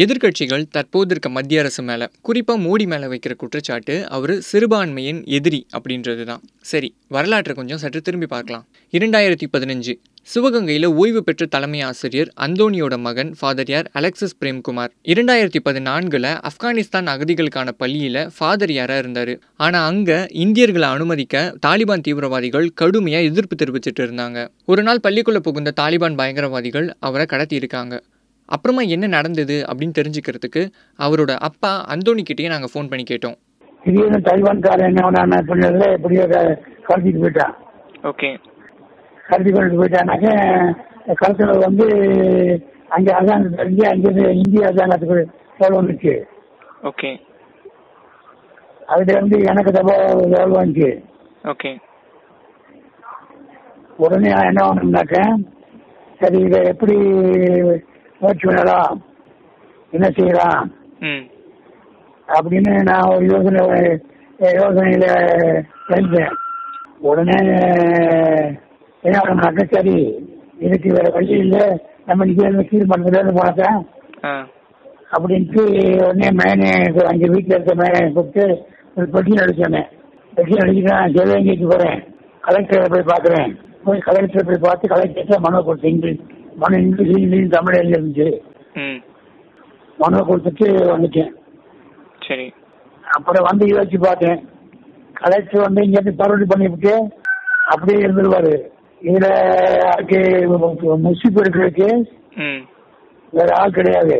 எதிர்க்கட்சிகள் தற்போது இருக்க மத்திய அரசு மேலே, குறிப்பாக மோடி மேலே வைக்கிற குற்றச்சாட்டு அவர் சிறுபான்மையின் எதிரி அப்படின்றது தான். சரி, வரலாற்றை கொஞ்சம் சற்று திரும்பி பார்க்கலாம். 2015 சிவகங்கையில் ஓய்வு பெற்ற தலைமை ஆசிரியர் அந்தோனியோட மகன் ஃபாதர் யார் அலெக்சிஸ் பிரேம்குமார் 2014 ஆப்கானிஸ்தான் அகதிகளுக்கான பள்ளியில் ஃபாதர் யாராக இருந்தார். ஆனால் அங்கே இந்தியர்களை அனுமதிக்க தாலிபான் தீவிரவாதிகள் கடுமையாக எதிர்ப்பு தெரிவிச்சிட்டு இருந்தாங்க. ஒரு நாள் பள்ளிக்குள்ளே புகுந்த தாலிபான் பயங்கரவாதிகள் அவரை கடத்தியிருக்காங்க. அப்புறமா என்ன நடந்தது அப்படின்னு தெரிஞ்சுக்கிறதுக்கு அவரோட அப்பா அந்தோனிக்கிட்டேயே நாங்கள் ஃபோன் பண்ணி கேட்டோம். திடீர்னு தாலிபான்காரன் என்ன பண்ணதில் எப்படியோ கடத்திட்டு போயிட்டான். ஓகே, கடத்தி கொண்டு போயிட்டானாக்க கடத்தல அங்கே அரசாங்கத்துக்கு தெரிஞ்சு அங்கேருந்து இந்திய அரசாங்கத்துக்கு எவ்வளோ வந்துச்சு. ஓகே, அதுல எனக்கு எவ்வளோ வந்துச்சு. ஓகே, உடனே என்ன பண்ணோம்னாக்க, சரி இதை எப்படி முயற்சி பண்ணலாம், என்ன செய்யலாம் அப்படின்னு நான் ஒரு யோசனையில இருந்தேன். உடனே என்ன பண்ணாக்க, சரி இதுக்கு வேற வழி இல்லை, நம்ம இங்கே கீழ் மட்டத்துல போனாக்கா அப்படின்ட்டு உடனே மேனே அங்கே வீட்டில் இருக்க மேனே கூப்பிட்டு ஒரு பெட்டியில் அடிச்சோன்னேன். பெட்டியில் அடிச்சுட்டு நான் சிவகங்கைக்கு போறேன், கலெக்டரை போய் பார்க்குறேன். போய் கலெக்டரை போய் பார்த்து கலெக்டர்கிட்ட மனு கொடுத்தேன். மனு இங்கிலீஷ் தமிழ் இருந்துச்சு. மனு கொடுத்துட்டு வந்துட்டேன். சரி, அப்புறம் யோசிச்சு பார்த்தேன். கலெக்டர் இங்க பரவடி பண்ணிவிட்டு அப்படியே இருந்துருவாரு. இதுல யாருக்கு முசிப்பு எடுக்கிறதுக்கு வேற ஆள் கிடையாது.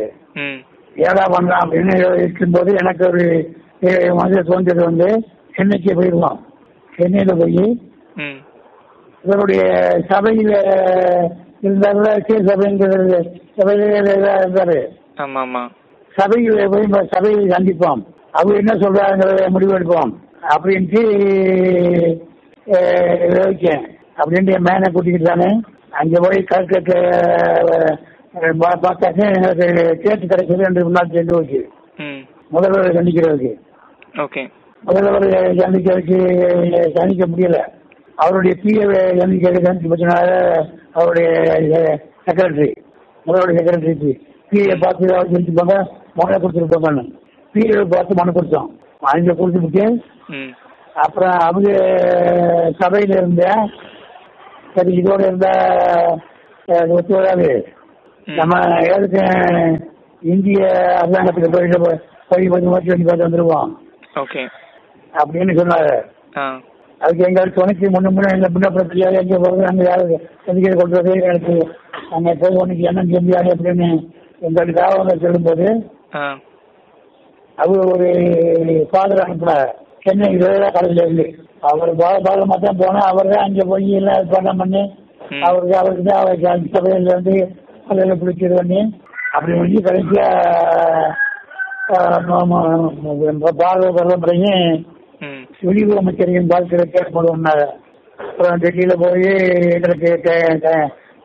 ஏடா பண்ணலாம் அப்படின்னு இருக்கும்போது எனக்கு ஒரு மனதில் தோன்றது சென்னைக்கு போயிடுவோம். சென்னையில போய் இவருடைய சபையில இருந்தாருல, சபைங்கிறது சபையில இருந்தாரு. சபையில போய் சபையை சந்திப்போம், அவர் என்ன சொல்றாங்கிறத முடிவெடுப்போம் அப்படின்ட்டு யோசிச்சேன். அப்படின்ட்டு என் மேனை கூட்டிக்கிட்டு தானே அங்கே போய் கலெக்டர் பார்த்தாக்க எனக்கு கேட்டு கிடைச்சது 2 நாள் சென்று போச்சு. முதல்வரை சந்திக்கிறதுக்கு முதல்வர் சந்திக்க முடியல. அவருடைய பிஏவை சந்திச்சு போச்சனால அவருடைய செக்ரட்டரி, முதல்வருடைய செக்ரட்டரி பிஏ பார்த்து சந்திச்சுப்பாங்க, மனு கொடுத்துருப்பாங்க. பிஏவை பார்த்து மனு கொடுத்தோம். அங்கே கொடுத்துட்டு அப்புறம் அவங்க சபையில இருந்த சரி இதோட இருந்தா ஒத்து வராது, நம்ம எதுக்கு இந்திய அரசாங்கத்துக்கு போய் கொஞ்சம் பார்த்து வந்துருவோம் அப்படின்னு சொன்னாரு. அதுக்கு எங்களுக்கு துணைக்கு முன்னப்படத்துல எங்கே போகிறது, அங்கே யாரு சந்திக்க கொள்வது, எனக்கு அங்கே போய் உனக்கு என்ன செஞ்சாரு அப்படின்னு எங்களுக்கு தாவகம் சொல்லும்போது அவர் ஒரு ஃபாதர் அனுப்புனார் சென்னை காலேஜ்ல இருந்து. அவர் பாதமா தான் போனா, அவர் தான் அங்கே போய் எல்லாம் பணம் பண்ணி அவருக்கு தான் சபையில இருந்து அதில் பிடிச்சது பண்ணி அப்படி முடிஞ்சு கடைசியா பாரத பிரதமரையும் வெளியுறவு அமைச்சரையும் பார்த்து கேட்கப்படுவோம்னாங்க. அப்புறம் டெல்லியில போய் எங்களுக்கு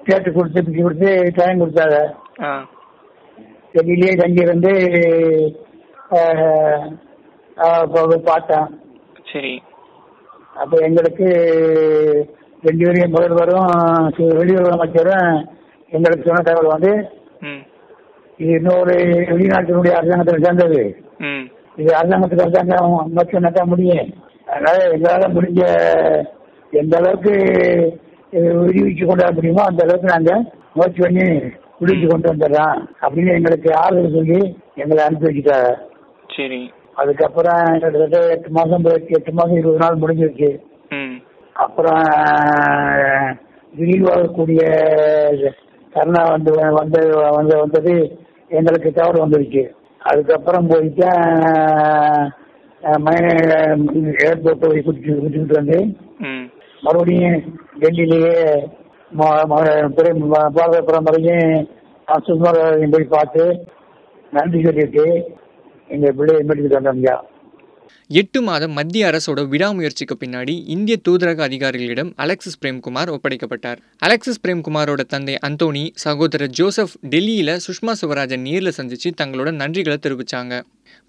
கேட்டு கொடுத்து டைம் கொடுத்தாங்க. டெல்லியிலேயே தங்கி இருந்து பார்த்தேன். சரி, அப்ப எங்களுக்கு 2 பேரையும் முதல்வரும் வெளியுறவு அமைச்சரும் எங்களுக்கு சொன்ன தகவல் இது இன்னொரு வெளிநாட்டினுடைய அரசாங்கத்தில் சேர்ந்தது. இது அரசாங்கத்துக்கு அரசாங்கம் மட்டும் முடியும். அதனால எங்களால முடிஞ்ச எந்த அளவுக்கு விடுவிச்சு கொண்டு வர முடியுமோ அந்த அளவுக்கு நாங்க முயற்சி பண்ணி விடுவிச்சு கொண்டு வந்துடலாம் அப்படின்னு எங்களுக்கு ஆறுதல் சொல்லி எங்களை அனுப்பி வச்சுட்டாங்க. சரி, அதுக்கப்புறம் கிட்டத்தட்ட 8 மாசம் 20 நாள் முடிஞ்சிருச்சு. அப்புறம் திடீர் வரக்கூடிய கருணா வந்தது எங்களுக்கு தவறு வந்துருச்சு. அதுக்கப்புறம் போயிட்டா ஏர்போர்ட் போய் கூட்டிட்டு வந்து மறுபடியும் டெல்லியிலேயே பாரத பிரதமரையும் சுகுமாரையும் போய் பார்த்து நன்றி சொல்லிட்டு எங்க பிள்ளையை மீட்டுக்கிட்டு வந்தோம்யா. 8 மாதம் மத்திய அரசோட விடாமுயற்சிக்கு பின்னாடி இந்திய தூதரக அதிகாரிகளிடம் அலெக்சிஸ் பிரேம்குமார் ஒப்படைக்கப்பட்டார். அலெக்சிஸ் பிரேம்குமாரோட தந்தை அந்தோனி, சகோதரர் ஜோசப் டெல்லியில சுஷ்மா சுவராஜன் நேரில் சந்திச்சு தங்களோட நன்றிகளை தெரிவிச்சாங்க.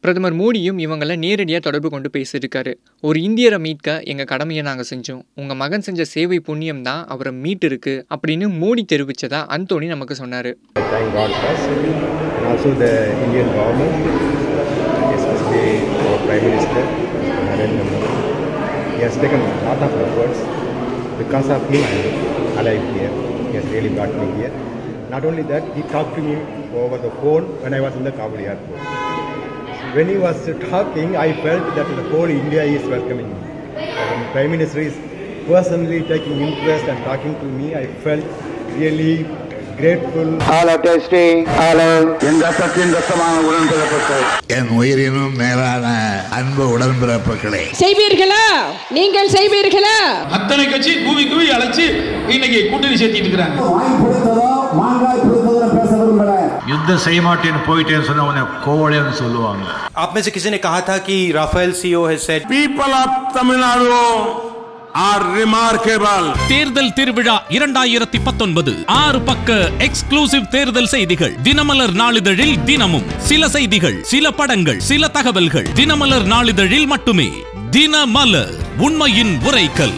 பிரதமர் மோடியும் இவங்களை நேரடியாக தொடர்பு கொண்டு பேசியிருக்காரு. ஒரு இந்தியரை மீட்க எங்கள் கடமையை நாங்கள் செஞ்சோம், உங்கள் மகன் செஞ்ச சேவை புண்ணியம் தான் அவரை மீட்டு இருக்கு அப்படின்னு மோடி தெரிவித்ததா அந்தோணி நமக்கு சொன்னார். Not only that, he talked to me over the phone when I was in the Kabul airport. When he was talking, I felt that the whole India is welcoming me. The Prime Minister is personally taking interest and talking to me. I felt really grateful. Hello, testing. Hello. என் உயிரினும் மேலான அன்பு உடன்பிறப்புகளே, செய்வீர்களா? நீங்கள் செய்வீர்களா? அத்தனை கட்சி கூவி கூவி அழைச்சு இன்னைக்கு கூட்டணி சேர்த்திட்டு இருக்காங்க. யுத்தம் செய்ய மாட்டேன்னு போயிட்டேன்னு சொன்ன உடனே கோவலேன்னு சொல்லுவாங்க. आप में से किसी ने कहा था कि Rafale CEO has said People of Tamil Nadu are remarkable. தேர்தல் திருவிழா 2019 6 பக்க எக்ஸ்க்ளூசிவ் தேர்தல் செய்திகள். தினமலர் நாளிதழில் தினமும் சில செய்திகள், சில படங்கள், சில தகவல்கள். தினமலர் நாளிதழில் மட்டுமே. தினமலர், உண்மையின் உரைக்கல்.